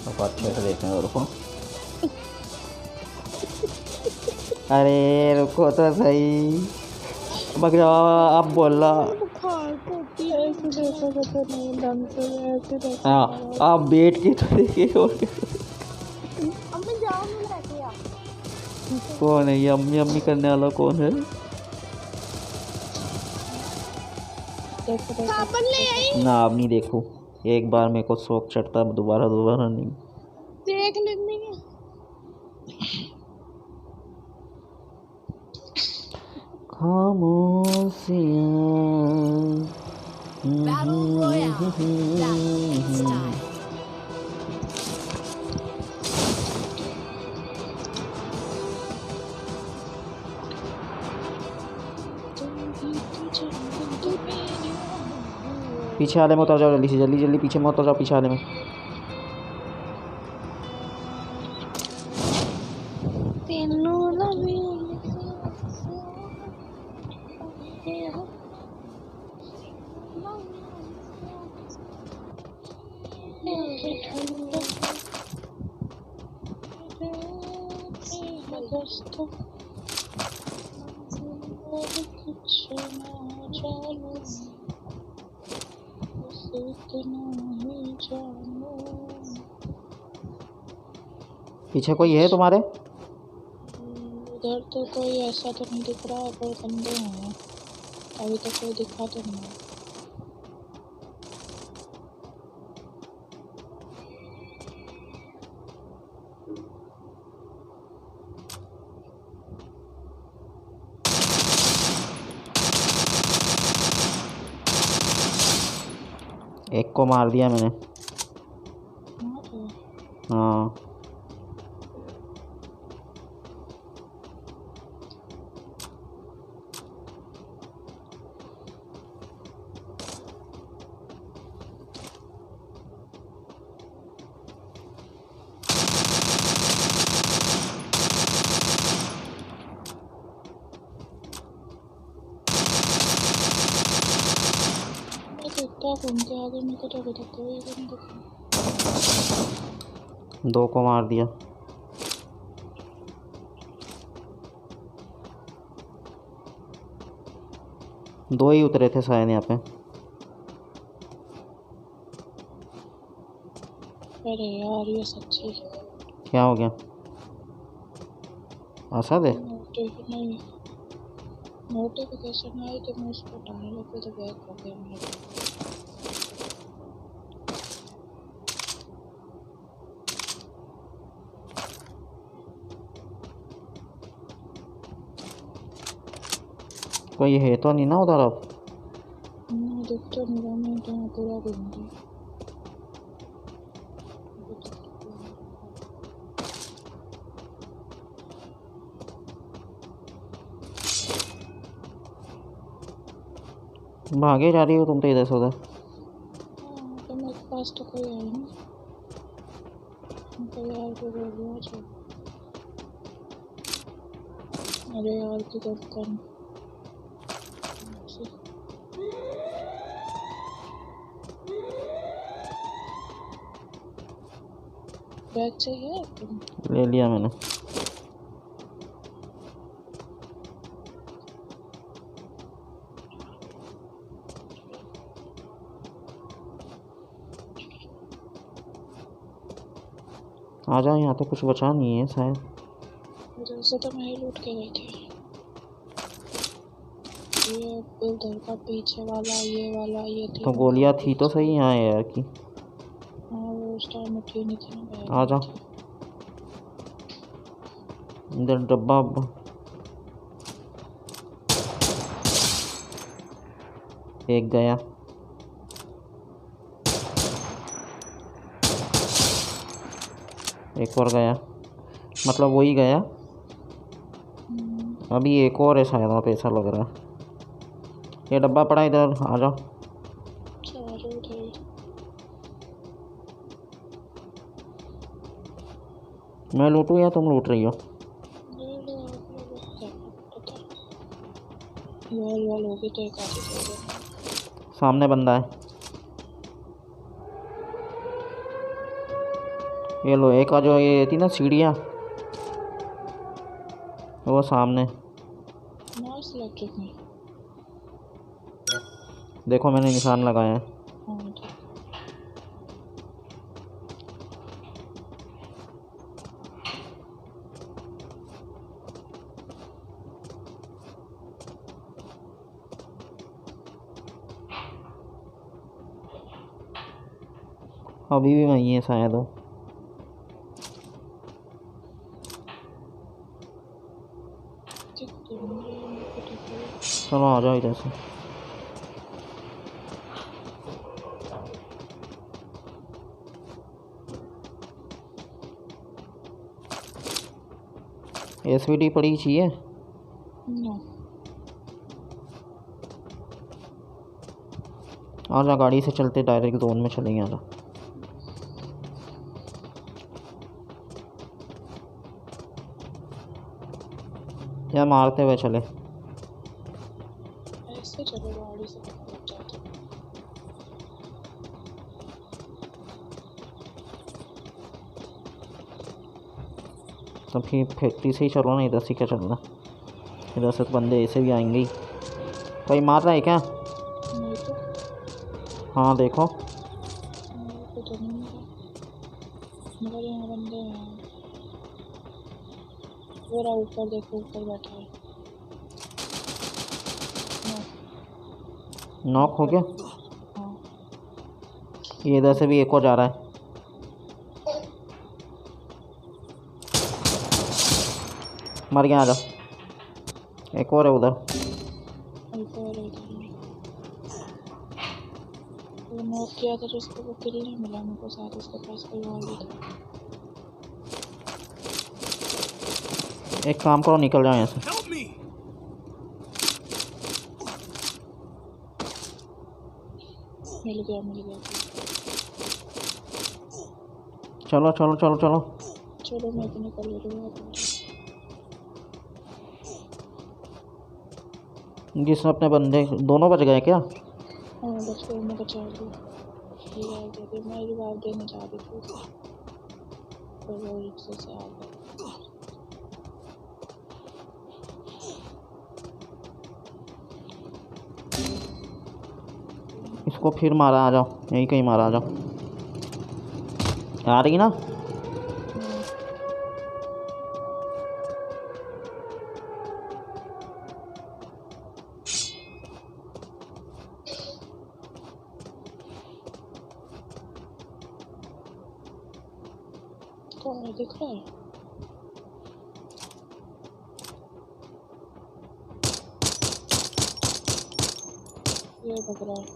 तो अच्छे से देखने रुको। अरे रुको तो सही, बकरा अब बोला। हाँ, आप बैठ के तो देखिए। कौन है ये अम्मी अम्मी करने वाला? कौन है? ना अब नहीं देखो, एक बार मेरे को शौक चढ़ता, दोबारा दोबारा नहीं। देख लेंगे। खामोशियाँ। Battle Royale. Battle style. पीछे वाले में उतर जाओ जल्दी से, जल्दी जल्दी पीछे में उतर जाओ, पीछे वाले में। है ठंडा दोस्तों और कुछ ना जानो बस इतना ही जानो। पीछे कोई है तुम्हारे? उधर तो कोई ऐसा तो नहीं दिख रहा है पर बंदे हैं अभी तक कोई दिखा तो नहीं। एक को मार दिया मैंने। हाँ तो हाँ मैं देखता घूम के आगे मेरे को तो अभी तक कोई भी नहीं दिखा। 2 को मार दिया। दो ही उतरे थे शायद यहाँ पे। अरे यार ये सच्ची क्या हो गया? असद है? नहीं नोटिफिकेशन आई तो मैं उसको डालने लगी तो बैक हो गया मेरा। कोई है तो नहीं ना उधर अब? दिख तो नहीं रहा मैं तो यहाँ पूरा घूम रही। भागे जा रही हो तुम तो इधर से उधर। हाँ तो मेरे पास तो कोई है नहीं। तो यार को बोल रहा था अरे यार की दर्द बैग चाहिए आपको? ले लिया मैंने। आ जाओ, यहाँ तो कुछ बचा नहीं है शायद। उधर से तो मैं ही लूट के गई थी। ये उधर का पीछे वाला ये थी तो गोलियाँ थी तो सही यहाँ यार की। हाँ वो उस टाइम में थी नहीं थी ना बैग आ जाओ इधर डब्बा एक गया। एक और गया, मतलब वही गया। अभी एक और है शायद वहाँ पे, ऐसा लग रहा है। ये डब्बा पड़ा इधर, आ जाओ। मैं लूटूँ या तुम लूट रही हो? सामने बंदा है। ये लोहे का जो ये थी ना सीढ़ियाँ, वो सामने देखो मैंने निशान लगाया है। अभी भी वहीं है शायद वो। चलो आ जाओ इधर से। एसवीडी पड़ी चाहिए? आ जा, गाड़ी से चलते डायरेक्ट जोन में चलेंगे। आ जा। या मारते हुए चले? ऐसे चलो गाड़ी से पता लग जाता। सब ही 50 से ही चलो ना, इधर से क्या चल रहा, इधर से तो बंदे ऐसे भी आएंगे ही। कोई मार रहा है क्या? नहीं तो हाँ देखो, मेरे को तो नहीं मिला, मगर यहाँ बंदे हैं। वो रहा ऊपर, देखो ऊपर बैठा है। नॉक हो गया। हाँ ये इधर से भी एक और जा रहा है। मर गया, आ जाओ। एक और है उधर। ऊपर है इधर में। वो नॉक किया था जिसको, वो किल नहीं मिला मेरे को, शायद उसके पास कोई और भी था। एक काम करो, निकल जाओ यहाँ से। Help me! मिल गया। चलो चलो चलो चलो। चलो मैं तो निकल रही हूँ। जिसने अपने बंदे दोनों बच गए क्या? हाँ बस फिर मैं बचा ली। रिवाइव दे दी, मैं रिवाइव देने जा रही थी तो वो रिक्शे से आ गया। इसको फिर मारा, आ जाओ यहीं कहीं मारा, आ जाओ। आ रही ना? कौन है दिख रहा है? ये लग रहा है।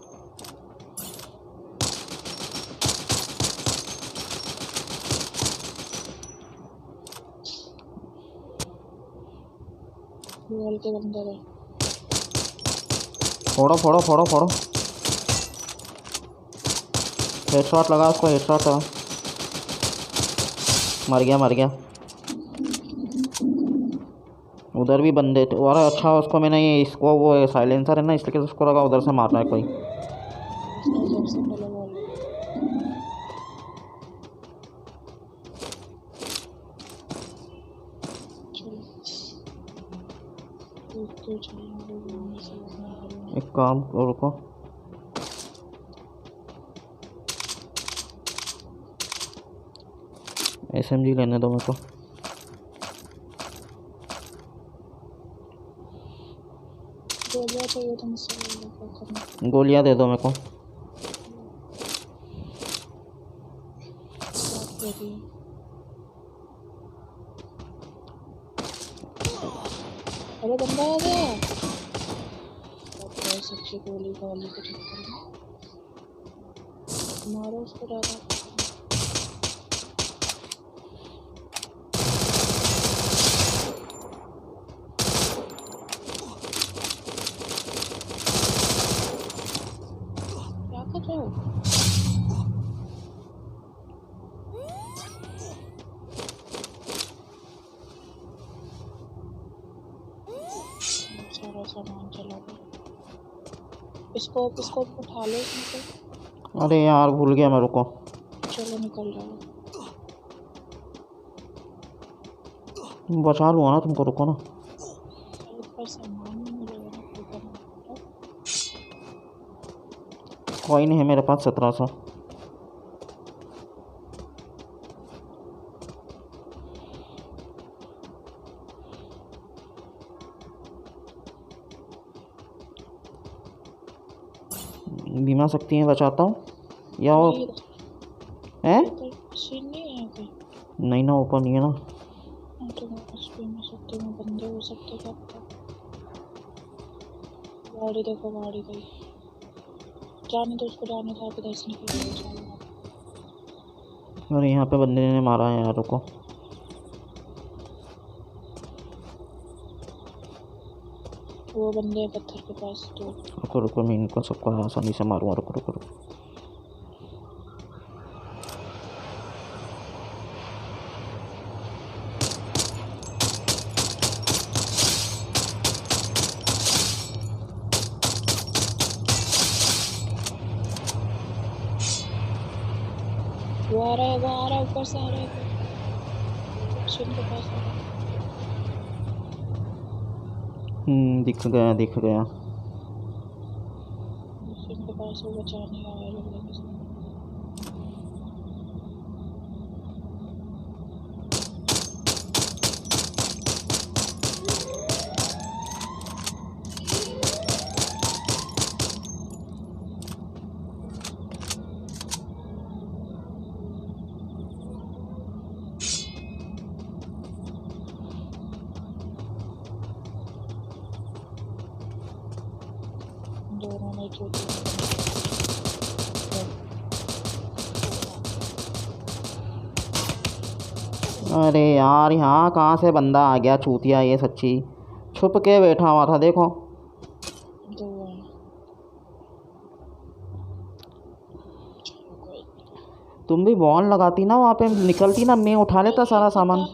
वॉल के अंदर है। फोड़ो फोड़ो फोड़ो फोड़ो। हेडशॉट लगा उसको, हेडशॉट लगा। मर गया मर गया। उधर भी बंदे थे। और अच्छा उसको मैंने ये, इसको वो साइलेंसर है ना, इसलिए उसको लगा उधर से मार रहा है कोई। इधर से पहले वॉल है। चलो तो चलो एक काम करो, रुको। SMG लेने दो मेरे को। गोलियां चाहिए तो मुझसे ले लो, क्या करना। गोलियां दे दो मेरे को। साथ दे दी। अरे बंदा आ गया। अब सच्ची गोली के चक्कर में मारो उसको ज़्यादा। क्या कर रहे हो? सारा सामान चला गया। इसको उठा लो इसमें। अरे यार भूल गया मैं, रुको। चलो निकल जाओ। बचा लूँगा ना तुमको, रुको ना। ऊपर सामान नहीं मिलेगा ना, ऊपर ना। कोई नहीं है मेरे पास 1700। बीमा शक्ति में बचाता हूँ या वो है? मशीन नहीं है कोई? नहीं ना, ऊपर नहीं है ना। तो में सकते में बंदे हो सकते क्या पता। गाड़ी देखो, गाड़ी गई। जाने दो उसको, जाने दो, आप इधर से निकल। अरे यहाँ पे बंदे ने मारा है यार, रुको। वो बंदे पत्थर के पास तो। रुको रुको, मैं इनको सबको आसानी से मारूंगा। रुको रुको रुको। वो आ रहा है ऊपर से आ रहा है। मशीन के पास है। दिख गया दिख गया। मशीन के पास वो बचाने आया लग रहा है किसी। दोनों ने चोटी अरे यार यहाँ कहाँ से बंदा आ गया चूतिया, ये सच्ची छुप के बैठा हुआ था देखो। दो है। चलो कोई नहीं। तुम भी बॉल लगाती ना वहाँ पे, निकलती ना, मैं उठा लेता सारा सामान।